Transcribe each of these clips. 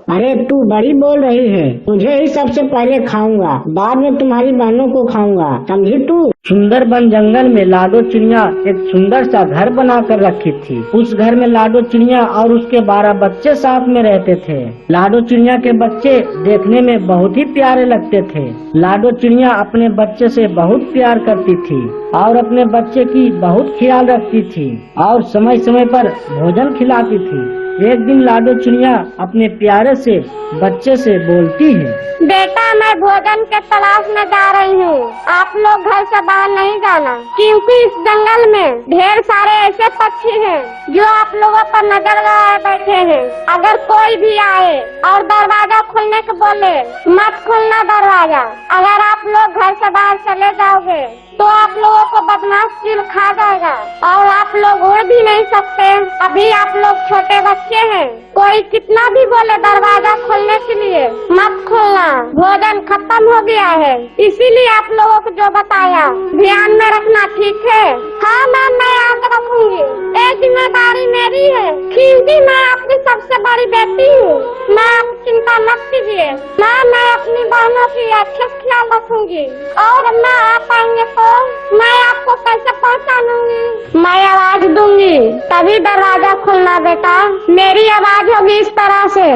अरे तू बड़ी बोल रही है, तुझे ही सबसे पहले खाऊंगा, बाद में तुम्हारी बहनों को खाऊंगा, समझी तू। सुंदरबन जंगल में लाडो चिड़िया एक सुंदर सा घर बना कर रखी थी। उस घर में लाडो चिड़िया और उसके 12 बच्चे साथ में रहते थे। लाडो चिड़िया के बच्चे देखने में बहुत ही प्यारे लगते थे। लाडो चिड़िया अपने बच्चे से बहुत प्यार करती थी और अपने बच्चे की बहुत ख्याल रखती थी और समय समय पर भोजन खिलाती थी। एक दिन लाडो चिड़िया अपने प्यारे से बच्चे से बोलती है, बेटा मैं भोजन के तलाश में जा रही हूँ, आप लोग घर से बाहर नहीं जाना, क्योंकि इस जंगल में ढेर सारे ऐसे पक्षी हैं जो आप लोगों पर नजर लगाए बैठे हैं। अगर कोई भी आए और दरवाजा खोलने को बोले, मत खोलना दरवाजा। अगर आप लोग घर से बाहर चले जाओगे तो आप लोगों को बदमाश चील खा जाएगा और आप लोग उड़ भी नहीं सकते। अभी आप लोग छोटे बच्चे हैं, कोई कितना भी बोले दरवाजा खोलने के लिए, मत खोलना, भोजन खत्म हो गया है। इसीलिए आप लोगों को जो बताया ध्यान में रखना, ठीक है? हाँ मैम, मैं याद रखूंगी। ये जिम्मेदारी मेरी है क्योंकि मैं आपकी सबसे बड़ी बेटी हूँ। मैम चिंता मत कीजिए, मैं अपनी बहनों की अच्छे से ख्याल रखूंगी और मैं आ पाएंगे तो मैं आपको कैसे पहचानूंगी? मैं आवाज दूंगी तभी दरवाजा खोलना बेटा। मेरी आवाज होगी इस तरह से,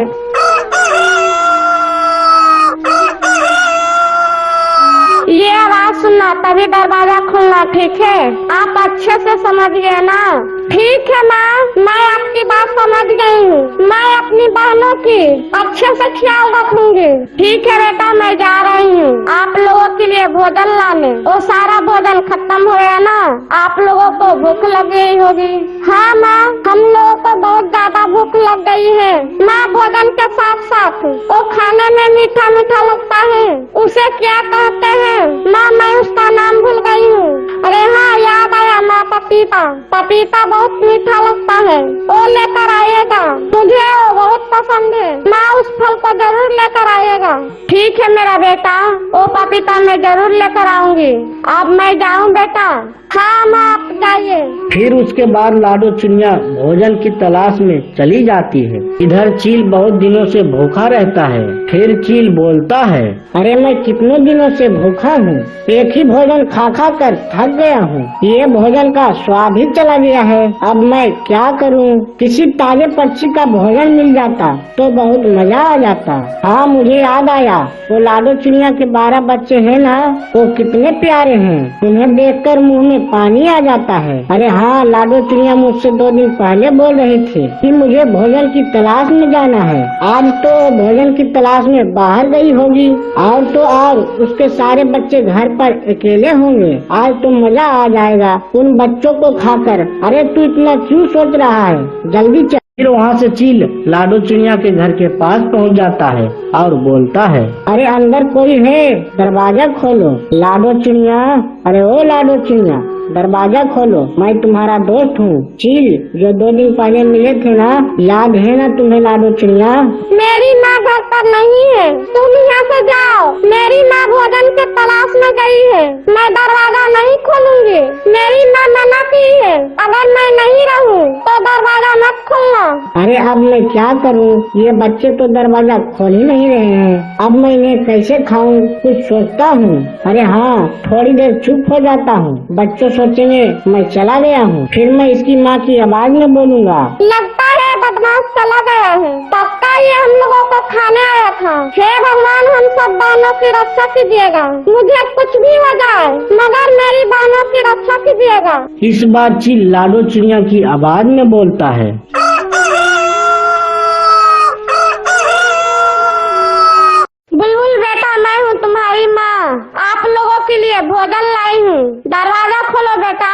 ये आवाज सुनना तभी दरवाजा खोलना, ठीक है? आप अच्छे से समझ गए ना? ठीक है माँ, मैं आपकी बात समझ गई हूँ। मैं अपनी बहनों की अच्छे से ख्याल रखूंगी। ठीक है बेटा, मैं जा रही हूँ आप लोगों के लिए भोजन लाने। वो सारा भोजन खत्म हो गया ना? आप लोगों को भूख लग गई होगी। हाँ माँ, हम लोगों को बहुत ज्यादा भूख लग गई है। माँ भोजन के साथ साथ वो खाने में मीठा मीठा लगता है, उसे क्या कहते हैं? माँ मैं उसका नाम भूल गई हूँ। अरे हाँ याद आया माँ, पपीता। पपीता बहुत मीठा लगता है, वो लेकर आइएगा, मुझे वो बहुत पसंद है। माँ उस फल को जरूर लेकर आइएगा। ठीक है मेरा बेटा, वो पपीता मैं जरूर लेकर आऊंगी। अब मैं जाऊँ बेटा? हाँ माँ आप जाइए। फिर उसके बाद लाडो चिड़िया भोजन की तलाश में चली जाती है। इधर चील बहुत दिनों से भूखा रहता है। फिर चील बोलता है, अरे मैं कितने दिनों से भूखा हूँ, एक ही भोजन खा खा कर थक गया हूँ। ये भोजन का स्वाद ही चला गया है, अब मैं क्या करूँ? किसी ताजे पक्षी का भोजन मिल जाता तो बहुत मजा आ जाता। हाँ मुझे याद आया, वो लाडो चिड़िया के 12 बच्चे हैं ना, वो कितने प्यारे हैं, उन्हें देखकर मुँह में पानी आ जाता है। अरे हाँ, लाडो चिड़िया मुझसे 2 दिन पहले बोल रही थी कि मुझे भोजन की तलाश में जाना है। आज तो भोजन की तलाश में बाहर गई होगी और तो और उसके सारे बच्चे घर पर अकेले होंगे। आज तो मजा आ जाएगा उन बच्चों को खाकर। अरे तू इतना क्यों सोच रहा है, जल्दी चल। फिर वहाँ से चील लाडो चिड़िया के घर के पास पहुँच जाता है और बोलता है, अरे अंदर कोई है, दरवाजा खोलो। लाडो चिड़िया, अरे ओ लाडो चिड़िया दरवाजा खोलो, मैं तुम्हारा दोस्त हूँ चील, जो 2 दिन पहले मिले थे ना, याद है ना तुम्हें लाडो चिड़िया? मेरी माँ घर पर नहीं है, तुम यहाँ से जाओ। मेरी माँ भोजन के तलाश में गई है, मैं दरवाजा नहीं खोलूंगी। मेरी माँ मना की है, अगर मैं नहीं रहूँ तो दरवाजा मत खोलना। अरे अब मैं क्या करूँ, ये बच्चे तो दरवाजा खोल ही नहीं रहे हैं, अब मैं इन्हें कैसे खाऊं? कुछ सोचता हूँ। अरे हाँ, थोड़ी देर चुप हो जाता हूँ, बच्चों सोचेंगे मैं चला गया हूँ, फिर मैं इसकी माँ की आवाज में बोलूँगा। लगता है बदमाश चला गया है, पक्का ये हम लोगों को खाने आया था। हे भगवान, हम सब बहनों की रक्षा कीजिएगा, मुझे कुछ भी हो जाए मगर मेरी बहनों की रक्षा कीजिएगा। इस बार चील लाडो चिड़िया की आवाज में बोलता है, बुलबुल बेटा, मैं हूँ तुम्हारी माँ, आप लोगों के लिए भोजन लाई हूँ, दरवाजा खोलो बेटा।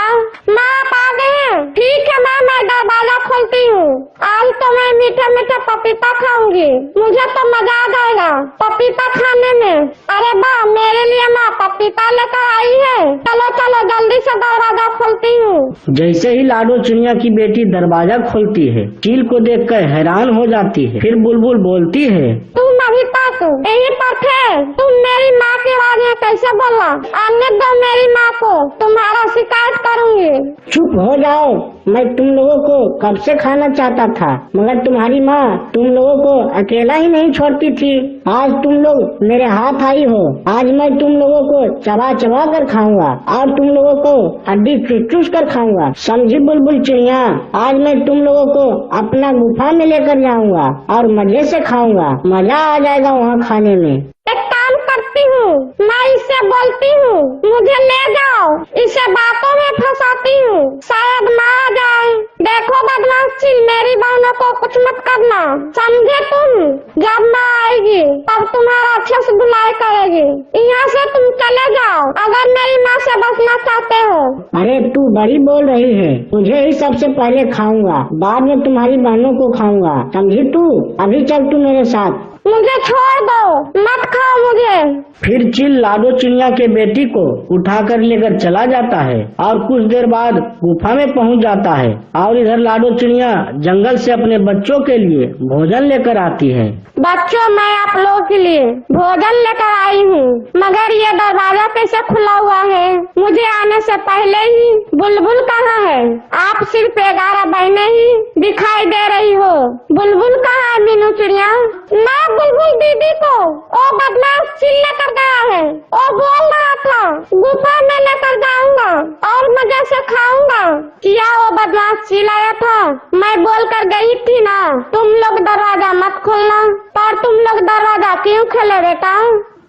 माँ आप आ गए हैं? ठीक है माँ, मैं दरवाजा खोलती हूँ। आज तो मैं मीठे मीठे पपीता खाऊंगी, मुझे तो मजा आ जाएगा पपीता खाने में। अरे बा, मेरे लिए माँ पपीता लेकर आई है, चलो चलो जल्दी से दरवाजा खोलती हूँ। जैसे ही लाडो चिड़िया की बेटी दरवाजा खोलती है, चील को देखकर हैरान हो जाती है। फिर बुलबुल बोलती है, तुम अभी तक यहीं पर थे, तुम मेरी माँ की आवाज में कैसे बोला? आने दो मेरी माँ को, तुम्हारा शिकायत करूँगी। चुप हो जाओ, मैं तुम लोगों को कब से खाना चाहता था, मगर तुम्हारी माँ तुम लोगों को अकेला ही नहीं छोड़ती थी। आज तुम लोग मेरे हाथ आई हो। आज मैं तुम लोगों को चबा चबा कर खाऊंगा और तुम लोगों को हड्डी चूस चूस कर खाऊंगा। समझी बुलबुल चिड़िया? आज मैं तुम लोगों को अपना गुफा में लेकर जाऊंगा और मजे से खाऊंगा। मजा आ जाएगा वहाँ खाने में। एक काम करती हूँ, मैं इससे बोलती हूँ मुझे ले जाओ। इसे बातों में फंसाती हूँ, शायद ना आ जाए। देखो बदमाश चील, मेरी बहनों को कुछ मत करना, समझे तुम? जब माँ आएगी तब तुम्हारा अच्छे से धुलाई करेगी। यहाँ से तुम चले जाओ अगर मेरी माँ से बचना चाहते हो। अरे तू बड़ी बोल रही है। तुझे ही सबसे पहले खाऊंगा, बाद में तुम्हारी बहनों को खाऊंगा। समझी तू? अभी चल तू मेरे साथ। मुझे छोड़ दो, मत खाओ मुझे। फिर चील लाडो चिड़िया के बेटी को उठाकर लेकर चला जाता है और कुछ देर बाद गुफा में पहुंच जाता है। और इधर लाडो चिड़िया जंगल से अपने बच्चों के लिए भोजन लेकर आती है। बच्चों, मैं आप लोगों के लिए भोजन लेकर आई हूँ, मगर ये दरवाजा कैसे खुला हुआ है? मुझे आने से पहले ही बुलबुल कहाँ है? आप सिर्फ 11 बहने ही दिखाई दे रही हो। बुलबुल कहाँ है मीनू चिड़िया? मैं बुलबुल दीदी को ओ बदमाश चील लेकर गया है। ओ बोल रहा था गुफा में लेकर जाऊंगा और मजे से खाऊंगा। क्या वो बदमाश चील आया था? मैं बोल कर गई थी ना, तुम लोग दरवाजा मत खोलना। पर तुम लोग दरवाजा क्यों खोले बेटा?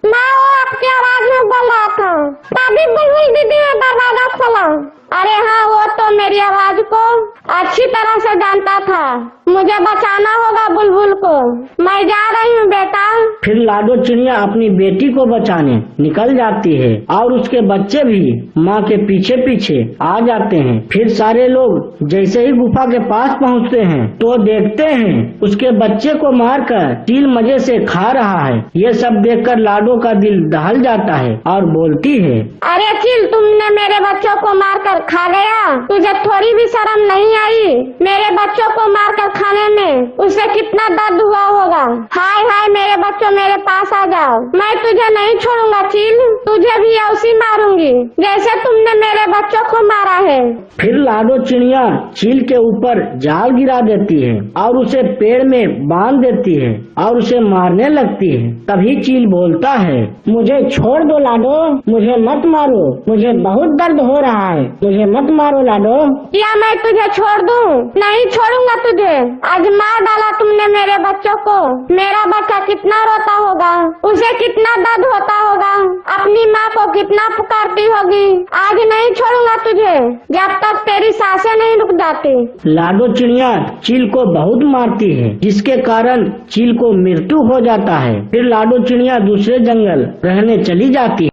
मैं वो आपकी आवाज में बोल रहा था, तभी बुलबुल दीदी ने दरवाजा खोला। अरे हाँ, वो तो मेरी आवाज को अच्छी तरह से जानता था। मुझे बचाना होगा बुलबुल को। मैं जा रही हूँ बेटा। फिर लाडो चिड़िया अपनी बेटी को बचाने निकल जाती है और उसके बच्चे भी माँ के पीछे पीछे आ जाते हैं। फिर सारे लोग जैसे ही गुफा के पास पहुँचते हैं तो देखते हैं उसके बच्चे को मारकर चील मजे से खा रहा है। ये सब देखकर लाडो का दिल दहल जाता है और बोलती है, अरे चील, तुमने मेरे बच्चों को मारकर खा गया। तुझे थोड़ी भी शर्म नहीं आई? मेरे बच्चों को मारकर खाने में उसे कितना दर्द हुआ होगा। हाय हाय मेरे बच्चों, मेरे पास आ जाओ। मैं तुझे नहीं छोड़ूंगा चील, तुझे भी ऐसी मारूंगी जैसे तुमने मेरे बच्चों को मारा है। फिर लाडो चिड़िया चील के ऊपर जाल गिरा देती है और उसे पेड़ में बांध देती है और उसे मारने लगती है। तभी चील बोलता है, मुझे छोड़ दो लाडो, मुझे मत मारो, मुझे बहुत दर्द हो रहा है, मुझे मत मारो लाडो। क्या मैं तुझे छोड़ दूं? नहीं छोड़ूंगा तुझे। आज मार डाला तुमने मेरे बच्चों को। मेरा बच्चा कितना रोता होगा, उसे कितना दर्द होता होगा, अपनी माँ को कितना पुकारती होगी। आज नहीं छोड़ूंगा तुझे जब तक तेरी सांसें नहीं रुक जाती। लाडो चिड़िया चील को बहुत मारती है, जिसके कारण चील को मृत्यु हो जाता है। फिर लाडो चिड़िया दूसरे जंगल रहने चली जाती है।